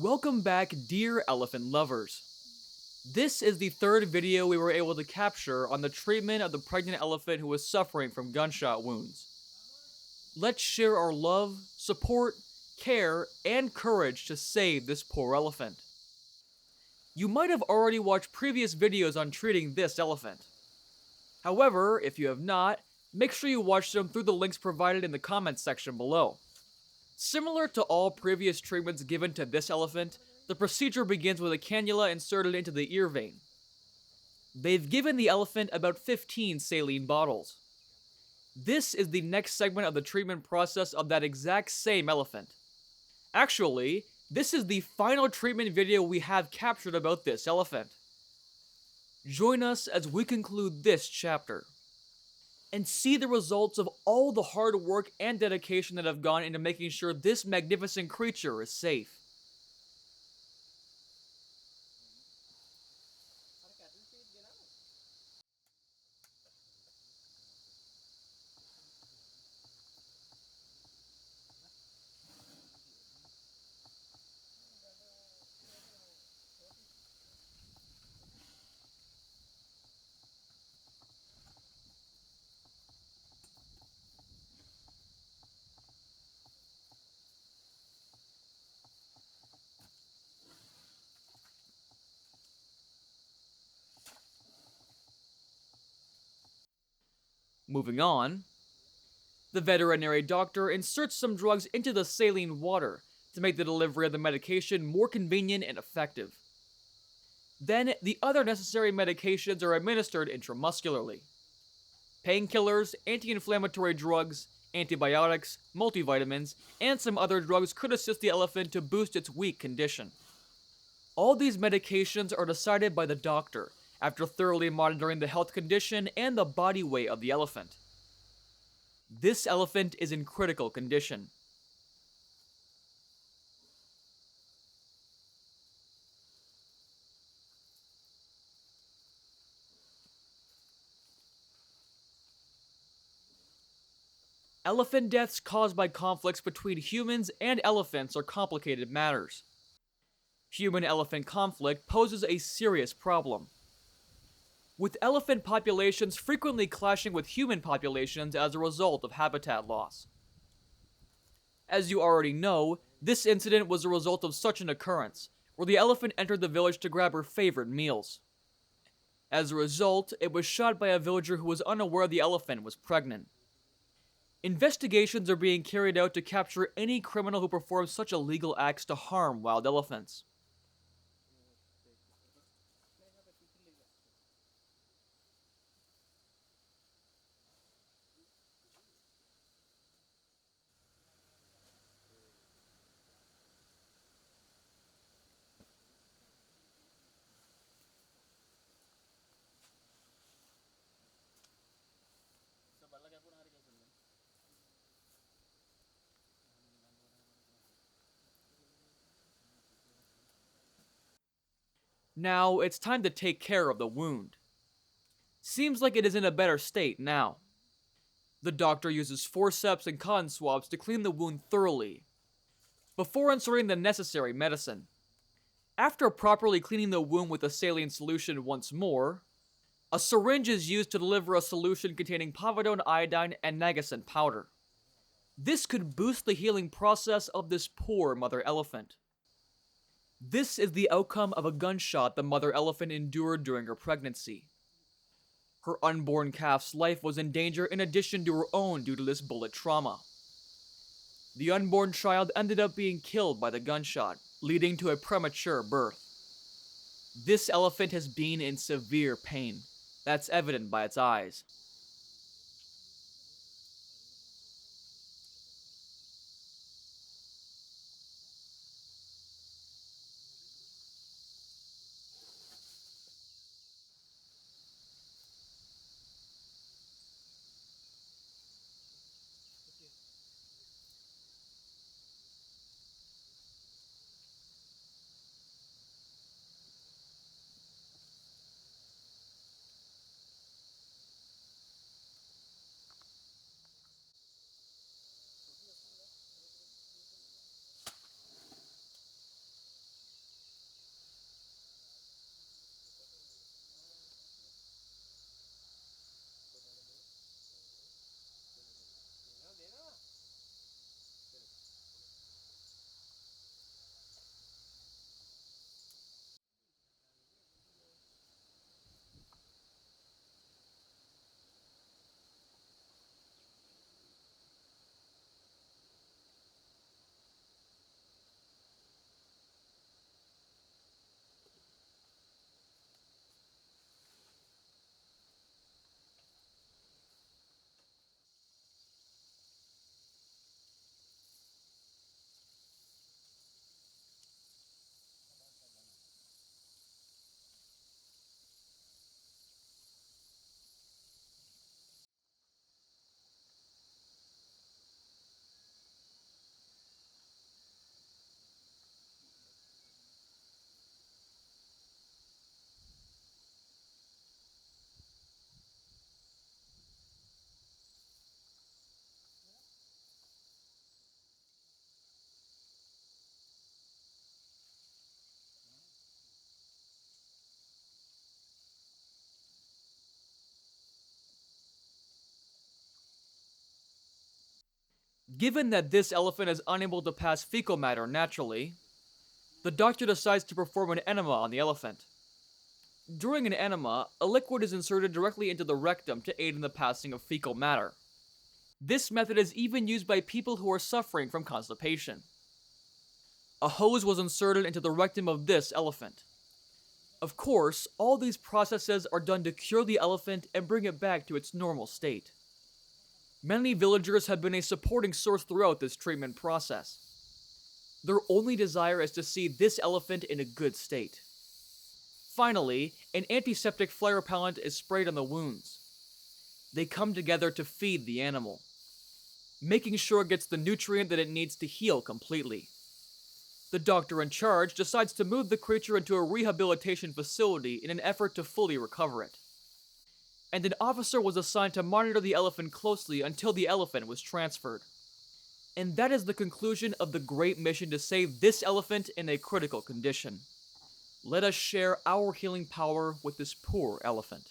Welcome back, dear elephant lovers. This is the third video we were able to capture on the treatment of the pregnant elephant who was suffering from gunshot wounds. Let's share our love, support, care, and courage to save this poor elephant. You might have already watched previous videos on treating this elephant. However, if you have not, make sure you watch them through the links provided in the comments section below. Similar to all previous treatments given to this elephant, the procedure begins with a cannula inserted into the ear vein. They've given the elephant about 15 saline bottles. This is the next segment of the treatment process of that exact same elephant. Actually, this is the final treatment video we have captured about this elephant. Join us as we conclude this chapter and see the results of all the hard work and dedication that have gone into making sure this magnificent creature is safe. Moving on, the veterinary doctor inserts some drugs into the saline water to make the delivery of the medication more convenient and effective. Then, the other necessary medications are administered intramuscularly. Painkillers, anti-inflammatory drugs, antibiotics, multivitamins, and some other drugs could assist the elephant to boost its weak condition. All these medications are decided by the doctor after thoroughly monitoring the health condition and the body weight of the elephant. This elephant is in critical condition. Elephant deaths caused by conflicts between humans and elephants are complicated matters. Human-elephant conflict poses a serious problem, with elephant populations frequently clashing with human populations as a result of habitat loss. As you already know, this incident was a result of such an occurrence, where the elephant entered the village to grab her favorite meals. As a result, it was shot by a villager who was unaware the elephant was pregnant. Investigations are being carried out to capture any criminal who performs such illegal acts to harm wild elephants. Now, it's time to take care of the wound. Seems like it is in a better state now. The doctor uses forceps and cotton swabs to clean the wound thoroughly, before inserting the necessary medicine. After properly cleaning the wound with a saline solution once more, a syringe is used to deliver a solution containing povidone iodine and nagasine powder. This could boost the healing process of this poor mother elephant. This is the outcome of a gunshot the mother elephant endured during her pregnancy. Her unborn calf's life was in danger in addition to her own due to this bullet trauma. The unborn child ended up being killed by the gunshot, leading to a premature birth. This elephant has been in severe pain. That's evident by its eyes. Given that this elephant is unable to pass fecal matter naturally, the doctor decides to perform an enema on the elephant. During an enema, a liquid is inserted directly into the rectum to aid in the passing of fecal matter. This method is even used by people who are suffering from constipation. A hose was inserted into the rectum of this elephant. Of course, all these processes are done to cure the elephant and bring it back to its normal state. Many villagers have been a supporting source throughout this treatment process. Their only desire is to see this elephant in a good state. Finally, an antiseptic flare repellent is sprayed on the wounds. They come together to feed the animal, making sure it gets the nutrient that it needs to heal completely. The doctor in charge decides to move the creature into a rehabilitation facility in an effort to fully recover it. And an officer was assigned to monitor the elephant closely until the elephant was transferred. And that is the conclusion of the great mission to save this elephant in a critical condition. Let us share our healing power with this poor elephant.